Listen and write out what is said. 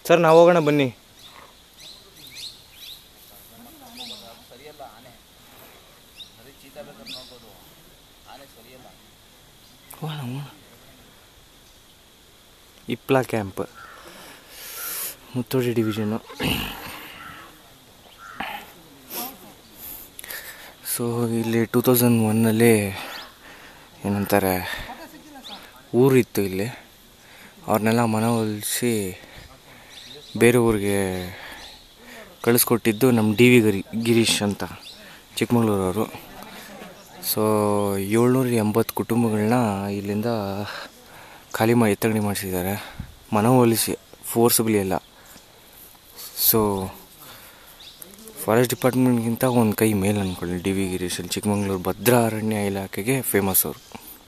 Sir ನಾವು ಹೋಗೋಣ ಬನ್ನಿ. ಇಪ್ಲಾ ಕ್ಯಾಂಪ್, ಮುತ್ತೋಡಿ ಡಿವಿಷನು. ಸೊ ಇಲ್ಲಿ 2001 ಏನಂತಾರೆ ಊರಿತ್ತು ಇಲ್ಲಿ. ಅವ್ರನ್ನೆಲ್ಲ ಮನವೊಲಿಸಿ ಬೇರೆ ಊರಿಗೆ ಕಳಿಸ್ಕೊಟ್ಟಿದ್ದು ನಮ್ಮ ಡಿ ವಿ ಗಿರೀಶ್ ಅಂತ, ಚಿಕ್ಕಮಗಳೂರವರು. ಸೊ 780 ಕುಟುಂಬಗಳನ್ನ ಇಲ್ಲಿಂದ ಎತ್ತಗಣಿ ಮಾಡಿಸಿದ್ದಾರೆ, ಮನವೊಲಿಸಿ, ಫೋರ್ಸ್ಬಲಿ ಎಲ್ಲ. ಸೊ ಫಾರೆಸ್ಟ್ ಡಿಪಾರ್ಟ್ಮೆಂಟ್ಗಿಂತ ಒಂದು ಕೈ ಮೇಲೆ ಅಂದ್ಕೊಳ್ಳಿ ಡಿ ವಿ ಗಿರೀಶ್. ಚಿಕ್ಕಮಗಳೂರು ಭದ್ರಾ ಅರಣ್ಯ ಇಲಾಖೆಗೆ ಫೇಮಸ್ ಅವರು.